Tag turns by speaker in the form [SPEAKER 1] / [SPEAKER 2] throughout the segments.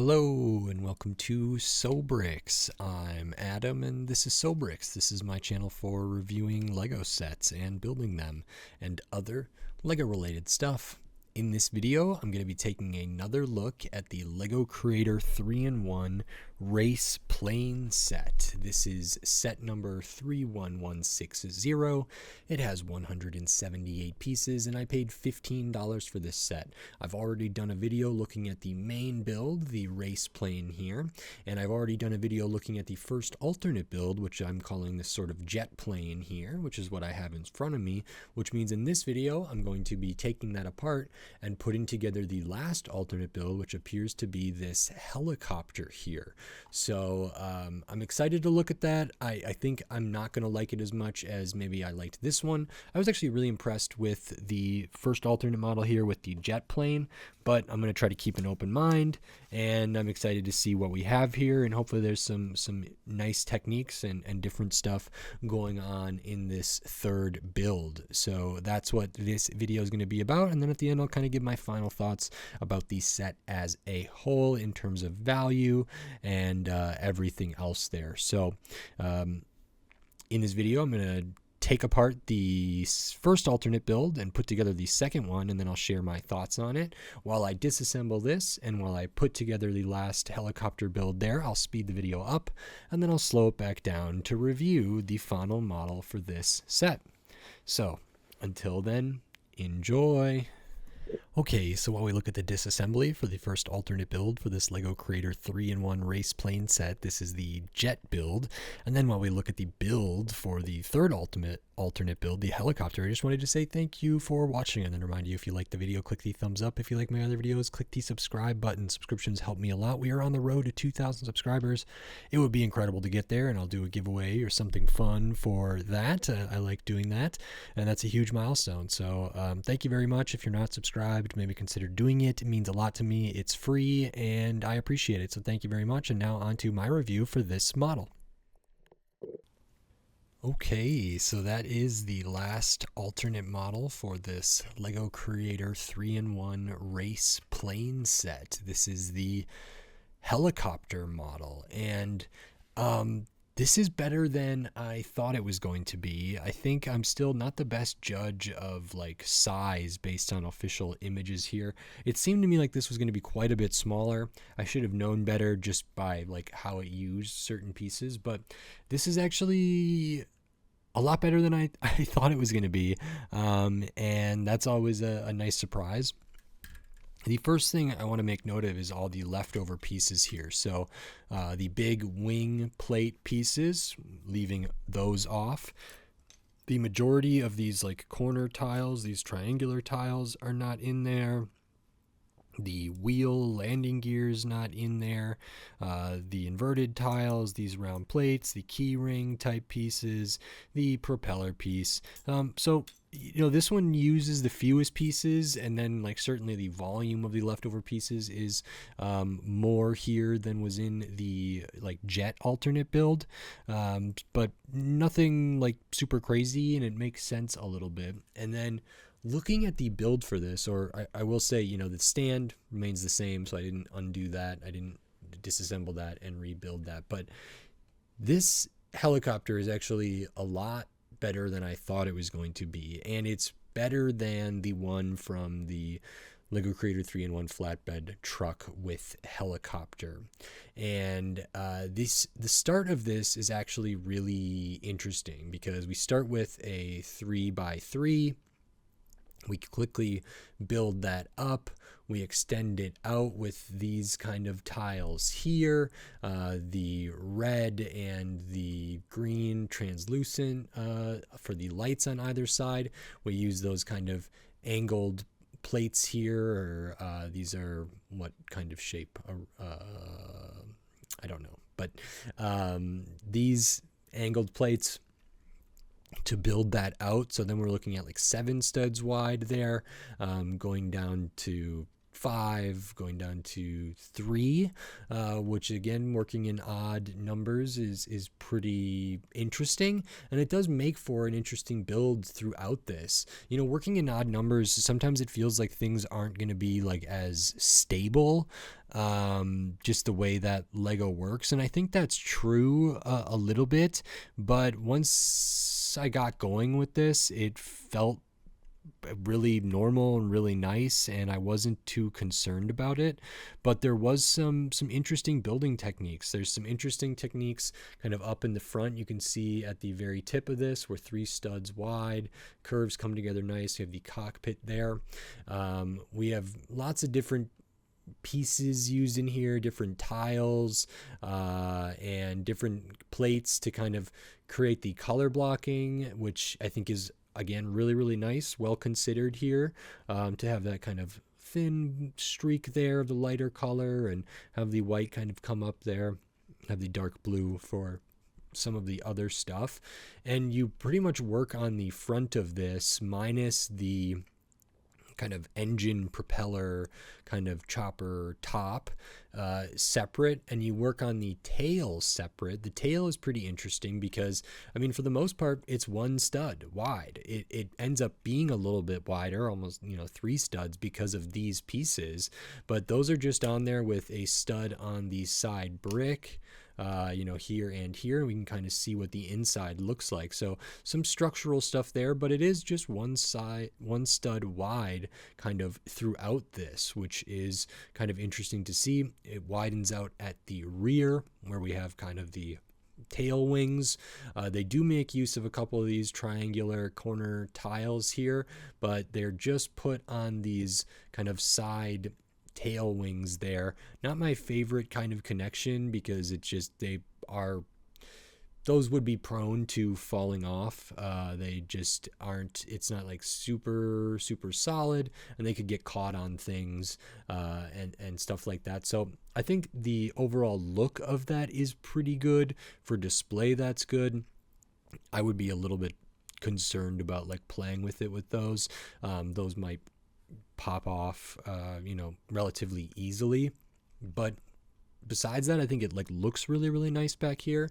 [SPEAKER 1] Hello and welcome to Sobrix. I'm Adam and this is Sobrix. This is my channel for reviewing Lego sets and building them and other Lego related stuff. In this video, I'm going to be taking another look at the Lego Creator 3-in-1 Race Plane set. This is set number 31160. It has 178 pieces and I paid $15 for this set. I've already done a video looking at the main build, the race plane here, and I've already done a video looking at the first alternate build, which I'm calling this sort of jet plane here, which is what I have in front of me, which means in this video I'm going to be taking that apart and putting together the last alternate build, which appears to be this helicopter here. So I'm excited to look at that. I think I'm not going to like it as much as maybe I liked this one. I was actually really impressed with the first alternate model here with the jet plane, but I'm going to try to keep an open mind, and I'm excited to see what we have here, and hopefully there's some nice techniques and different stuff going on in this third build. So that's what this video is going to be about, and then at the end I'll kind of give my final thoughts about the set as a whole in terms of value and everything else there. So in this video I'm going to take apart the first alternate build and put together the second one, and then I'll share my thoughts on it while I disassemble this, and while I put together the last helicopter build there, I'll speed the video up and then I'll slow it back down to review the final model for this set. So until then, enjoy. Okay, so while we look at the disassembly for the first alternate build for this Lego Creator 3-in-1 race plane set, this is the jet build. And then while we look at the build for the third alternate build, the helicopter, I just wanted to say thank you for watching, and then remind you, if you like the video, click the thumbs up. If you like my other videos, click the subscribe button. Subscriptions help me a lot. We are on the road to 2,000 subscribers. It would be incredible to get there, and I'll do a giveaway or something fun for that. I like doing that, and that's a huge milestone. So thank you very much. If you're not subscribed, maybe consider doing it. It means a lot to me. It's free and I appreciate it. So thank you very much. And now on to my review for this model. Okay, so that is the last alternate model for this Lego Creator 3-in-1 race plane set. This is the helicopter model, and this is better than I thought it was going to be. I think I'm still not the best judge of like size based on official images here. It seemed to me like this was going to be quite a bit smaller. I should have known better just by like how it used certain pieces, but this is actually a lot better than I thought it was going to be, and that's always a nice surprise. The first thing I want to make note of is all the leftover pieces here. So the big wing plate pieces, leaving those off. The majority of these like corner tiles, these triangular tiles, are not in there. The wheel landing gears not in there. The inverted tiles, these round plates, the key ring type pieces, the propeller piece. So you know, this one uses the fewest pieces, and then like certainly the volume of the leftover pieces is more here than was in the like jet alternate build, but nothing like super crazy, and it makes sense a little bit. And then looking at the build for this, or I will say, you know, the stand remains the same, so I didn't undo that. I didn't disassemble that and rebuild that. But this helicopter is actually a lot better than I thought it was going to be, and it's better than the one from the Lego Creator 3-in-1 flatbed truck with helicopter. And the start of this is actually really interesting, because we start with a 3x3. We quickly build that up. We extend it out with these kind of tiles here, the red and the green translucent for the lights on either side. We use those kind of angled plates here, or these are what kind of shape? I don't know, but these angled plates to build that out. So then we're looking at like 7 studs wide there, going down to 5, going down to 3, which again, working in odd numbers is pretty interesting, and it does make for an interesting build throughout this. You know, working in odd numbers, sometimes it feels like things aren't going to be like as stable, just the way that Lego works, and I think that's true a little bit, but once I got going with this, it felt really normal and really nice, and I wasn't too concerned about it. But there was some interesting building techniques. There's some interesting techniques kind of up in the front. You can see at the very tip of this, we're 3 studs wide, curves come together nice. You have the cockpit there. We have lots of different pieces used in here, different tiles, and different plates to kind of create the color blocking, which I think is, again, really nice, well considered here, to have that kind of thin streak there of the lighter color and have the white kind of come up there, have the dark blue for some of the other stuff. And you pretty much work on the front of this minus the kind of engine propeller kind of chopper top separate, and you work on the tail separate. The tail is pretty interesting because, I mean, for the most part, it's 1 stud wide. It ends up being a little bit wider, almost, 3 studs because of these pieces, but those are just on there with a stud on the side brick, here and here, and we can kind of see what the inside looks like. So some structural stuff there, but it is just 1 stud wide kind of throughout this, which is kind of interesting to see. It widens out at the rear where we have kind of the tail wings. They do make use of a couple of these triangular corner tiles here, but they're just put on these kind of side tail wings there. Not my favorite kind of connection because it's just, those would be prone to falling off. They just aren't, it's not like super solid, and they could get caught on things and stuff like that. So I think the overall look of that is pretty good. For display, that's good. I would be a little bit concerned about like playing with it with those. Those might pop off, relatively easily. But besides that, I think it like looks really nice back here.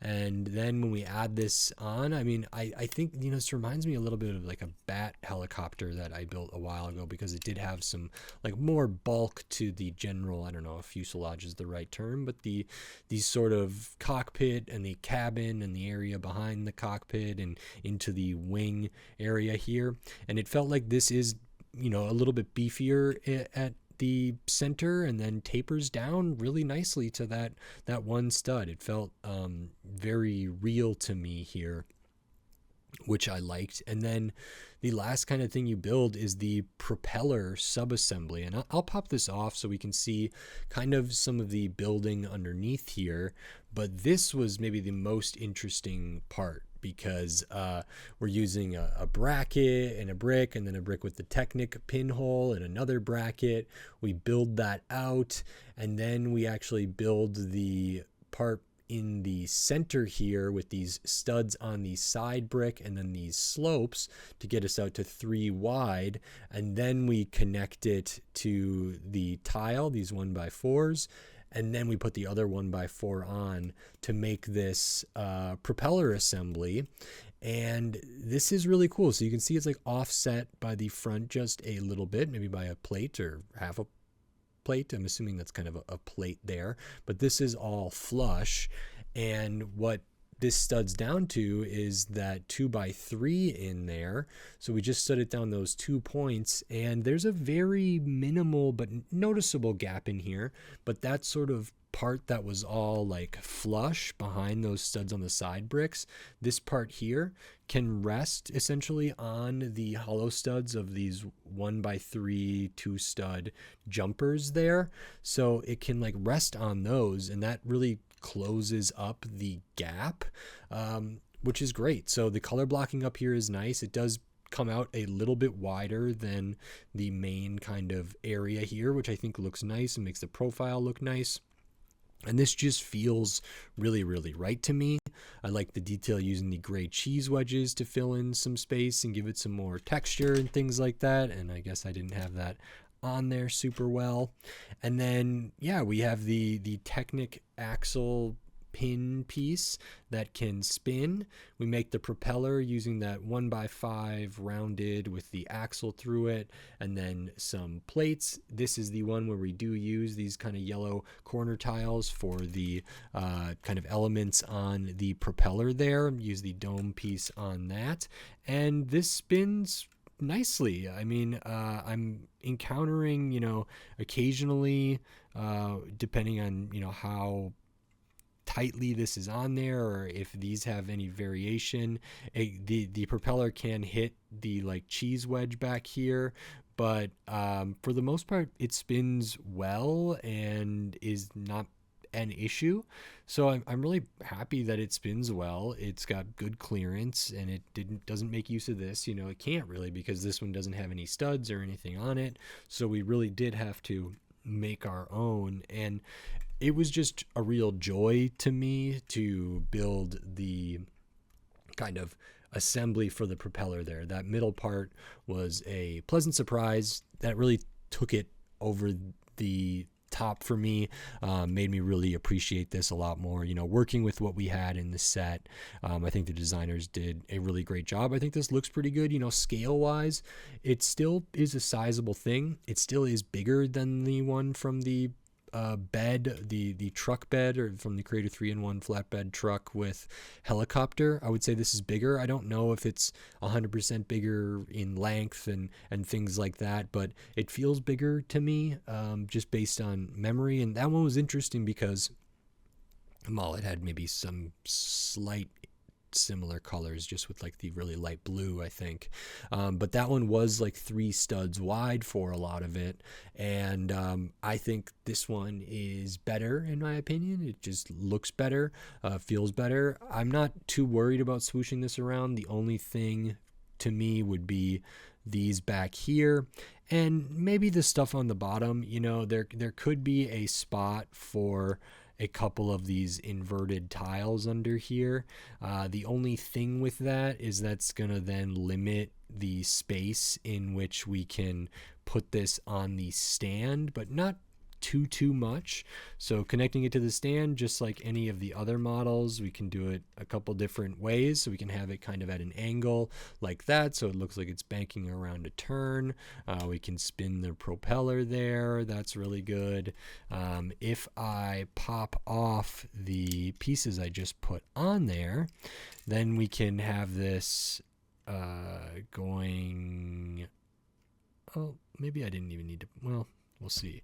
[SPEAKER 1] And then when we add this on, I mean, I think, this reminds me a little bit of like a bat helicopter that I built a while ago, because it did have some like more bulk to the general, I don't know if fuselage is the right term, but the sort of cockpit and the cabin and the area behind the cockpit and into the wing area here. And it felt like this is, a little bit beefier at the center, and then tapers down really nicely to that 1 stud. It felt very real to me here, which I liked. And then the last kind of thing you build is the propeller subassembly, and I'll pop this off so we can see kind of some of the building underneath here. But this was maybe the most interesting part, because we're using a bracket and a brick, and then a brick with the Technic pinhole and another bracket. We build that out, and then we actually build the part in the center here with these studs on the side brick and then these slopes to get us out to 3 wide, and then we connect it to the tile, these 1x4s, and then we put the other 1x4 on to make this propeller assembly. And this is really cool. So you can see it's like offset by the front just a little bit, maybe by a plate or half a plate. I'm assuming that's kind of a plate there, but this is all flush. And what this studs down to is that 2x3 in there. So we just stud it down those 2 points, and there's a very minimal but noticeable gap in here. But that sort of part that was all like flush behind those studs on the side bricks, this part here can rest essentially on the hollow studs of these 1x3 2 stud jumpers there. So it can like rest on those, and that really closes up the gap, which is great. So the color blocking up here is nice. It does come out a little bit wider than the main kind of area here, which I think looks nice and makes the profile look nice. And this just feels really right to me. I like the detail using the gray cheese wedges to fill in some space and give it some more texture and things like that. And I guess I didn't have that on there super well. And then yeah, we have the Technic axle pin piece that can spin. We make the propeller using that 1x5 rounded with the axle through it, and then some plates. This is the one where we do use these kind of yellow corner tiles for the kind of elements on the propeller there. Use the dome piece on that, and this spins nicely. I mean, I'm encountering, occasionally, depending on, how tightly this is on there, or if these have any variation, the propeller can hit the like cheese wedge back here, but for the most part it spins well and is not an issue. So I'm really happy that it spins well. It's got good clearance, and it doesn't make use of this. It can't really, because this one doesn't have any studs or anything on it. So we really did have to make our own, and it was just a real joy to me to build the kind of assembly for the propeller there. That middle part was a pleasant surprise that really took it over the top for me. Made me really appreciate this a lot more. Working with what we had in the set, I think the designers did a really great job. I think this looks pretty good. Scale wise, it still is a sizable thing. It still is bigger than the one from the bed, the truck bed, or from the Creator 3-in-1 flatbed truck with helicopter. I would say this is bigger. I don't know if it's 100% bigger in length and things like that, but it feels bigger to me, just based on memory. And that one was interesting because, well, it had maybe some slight similar colors, just with like the really light blue, I think, but that one was like 3 studs wide for a lot of it, and I think this one is better in my opinion. It just looks better, feels better. I'm not too worried about swooshing this around. The only thing to me would be these back here, and maybe the stuff on the bottom. There could be a spot for a couple of these inverted tiles under here. The only thing with that is that's gonna then limit the space in which we can put this on the stand, but not too much. So connecting it to the stand, just like any of the other models, we can do it a couple different ways. So we can have it kind of at an angle like that, so it looks like it's banking around a turn. We can spin the propeller there. That's really good. If I pop off the pieces I just put on there, then we can have this going. Oh, maybe I didn't even need to. Well, we'll see.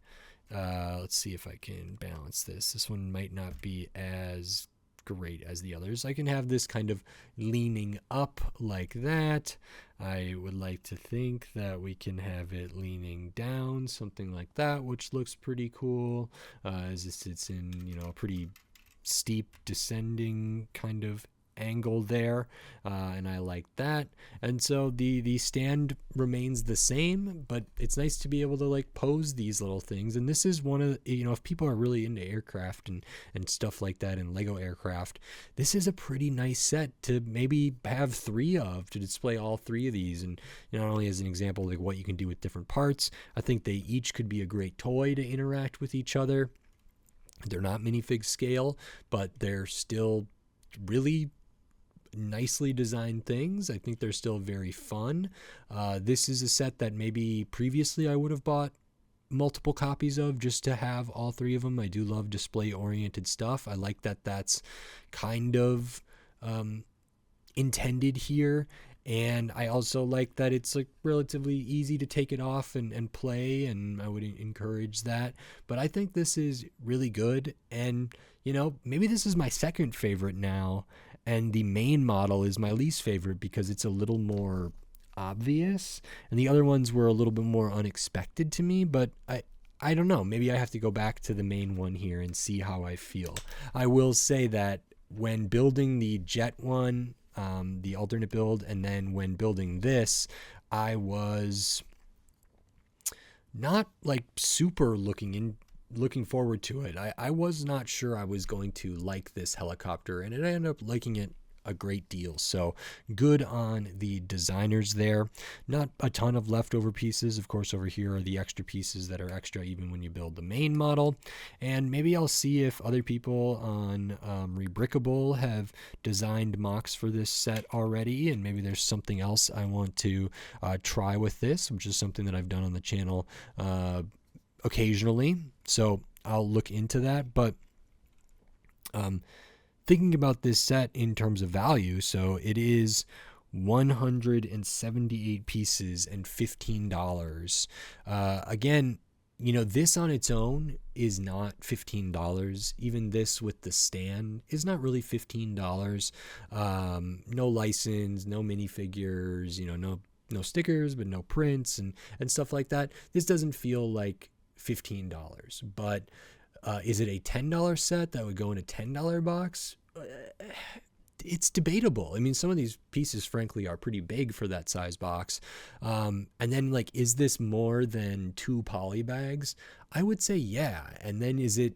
[SPEAKER 1] Let's see if I can balance this. This one might not be as great as the others. I can have this kind of leaning up like that. I would like to think that we can have it leaning down, something like that, which looks pretty cool, as it sits in, a pretty steep descending kind of angle there, and I like that. And so the stand remains the same, but it's nice to be able to like pose these little things. And this is one of if people are really into aircraft and stuff like that, and Lego aircraft, this is a pretty nice set to maybe have 3 of, to display all 3 of these. And not only as an example like what you can do with different parts, I think they each could be a great toy to interact with each other. They're not minifig scale, but they're still really nicely designed things. I think they're still very fun. This is a set that maybe previously I would have bought multiple copies of, just to have all 3 of them. I do love display oriented stuff. I like that that's kind of intended here. And I also like that it's like relatively easy to take it off and play, and I would encourage that. But I think this is really good, and maybe this is my second favorite now, and the main model is my least favorite because it's a little more obvious, and the other ones were a little bit more unexpected to me. But I don't know, maybe I have to go back to the main one here and see how I feel. I will say that when building the jet one, the alternate build, and then when building this, I was not like super looking forward to it. I was not sure I was going to like this helicopter, and I ended up liking it a great deal. So good on the designers there. Not a ton of leftover pieces. Of course, over here are the extra pieces that are extra even when you build the main model. And maybe I'll see if other people on Rebrickable have designed mocks for this set already, and maybe there's something else I want to try with this, which is something that I've done on the channel occasionally. So I'll look into that. But thinking about this set in terms of value, so it is 178 pieces and $15. Again, you know, this on its own is not $15. Even this with the stand is not really $15. No license, no minifigures, you know, no stickers, but no prints and stuff like that. This doesn't feel like $15, but is it a $10 set that would go in a $10 box? It's debatable. I mean, some of these pieces, frankly, are pretty big for that size box. And then, like, is this more than 2 poly bags? I would say yeah. And then is it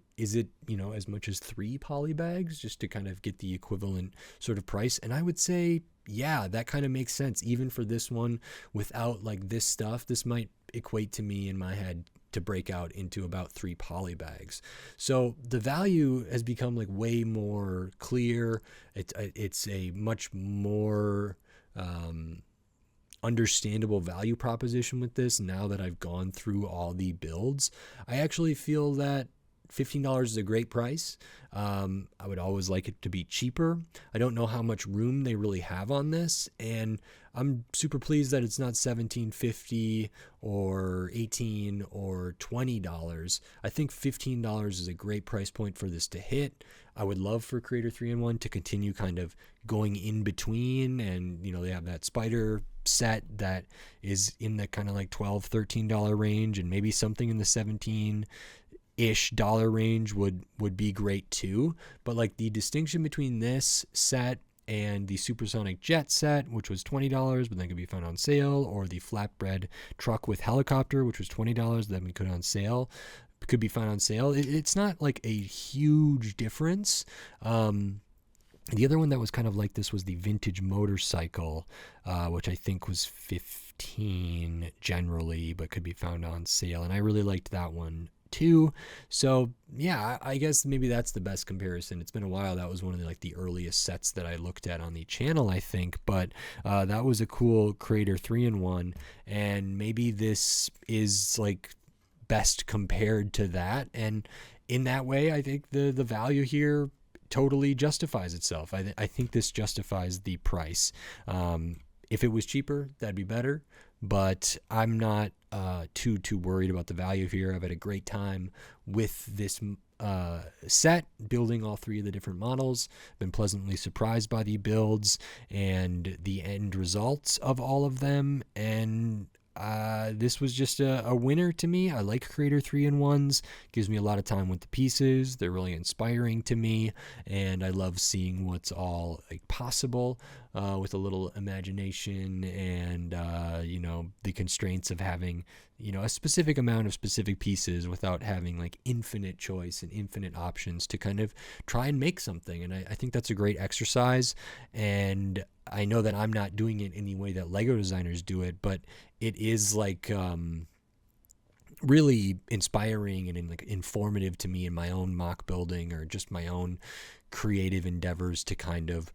[SPEAKER 1] you know, as much as 3 poly bags just to kind of get the equivalent sort of price? And I would say yeah, that kind of makes sense. Even for this one, without like this stuff, this might equate to me in my head to break out into about 3 poly bags. So the value has become like way more clear. It's a much more understandable value proposition with this now that I've gone through all the builds. I actually feel that $15 is a great price. I would always like it to be cheaper. I don't know how much room they really have on this, and I'm super pleased that it's not $17.50 or $18 or $20. I think $15 is a great price point for this to hit. I would love for Creator 3-in-1 to continue kind of going in between, and you know, they have that spider set that is in the kind of like $12, $13 range, and maybe something in the $17-ish range would be great too. But like the distinction between this set and the supersonic jet set, which was $20 but then could be found on sale, or the flatbread truck with helicopter, which was $20 that we could could be found on sale. It's not like a huge difference. The other one that was kind of like this was the vintage motorcycle, which I think was $15 generally, but could be found on sale, and I really liked that one too. So yeah, I guess maybe that's the best comparison. It's been a while. That was one of the earliest sets that I looked at on the channel, I think, but that was a cool Creator 3-in-1, and maybe this is like best compared to that, and in that way I think the value here totally justifies itself. I think this justifies the price. If it was cheaper, that'd be better, but I'm not too worried about the value here. I've had a great time with this set, building all 3 of the different models. Been pleasantly surprised by the builds and the end results of all of them, and this was just a winner to me. I like Creator 3-in-1s. Gives me a lot of time with the pieces. They're really inspiring to me, and I love seeing what's all possible with a little imagination and you know, the constraints of having, you know, a specific amount of specific pieces without having like infinite choice and infinite options to kind of try and make something. And I think that's a great exercise, and I know that I'm not doing it in the way that Lego designers do it, but it is like really inspiring and informative to me in my own mock building or just my own creative endeavors to kind of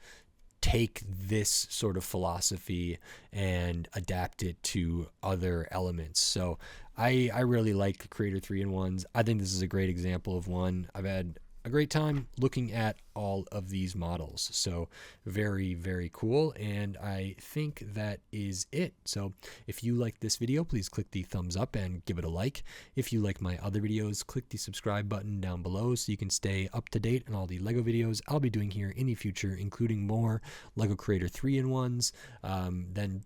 [SPEAKER 1] take this sort of philosophy and adapt it to other elements. So I really like Creator 3-in-1s. I think this is a great example of one. I've had a great time looking at all of these models. So very, very cool. And I think that is it. So if you like this video, please click the thumbs up and give it a like. If you like my other videos, click the subscribe button down below so you can stay up to date on all the Lego videos I'll be doing here in the future, including more Lego Creator 3-in-1s, then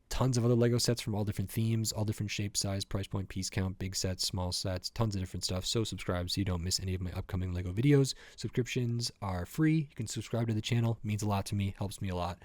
[SPEAKER 1] tons of other Lego sets from all different themes, all different shape, size, price point, piece count, big sets, small sets, tons of different stuff. So subscribe so you don't miss any of my upcoming Lego videos. Subscriptions are free. You can subscribe to the channel. It means a lot to me, helps me a lot.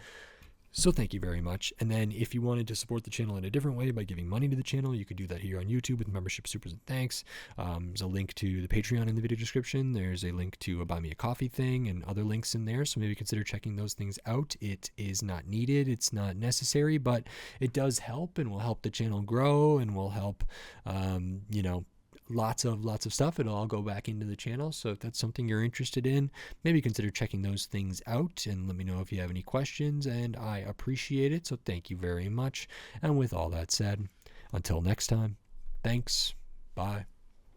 [SPEAKER 1] So thank you very much. And then if you wanted to support the channel in a different way by giving money to the channel, you could do that here on YouTube with membership supers and thanks. There's a link to the Patreon in the video description. There's a link to a buy me a coffee thing and other links in there. So maybe consider checking those things out. It is not needed. It's not necessary, but it does help and will help the channel grow and will help, lots of stuff. It'll all go back into the channel. So if that's something you're interested in, maybe consider checking those things out and let me know if you have any questions, and I appreciate it. So thank you very much. And with all that said, until next time, thanks. Bye.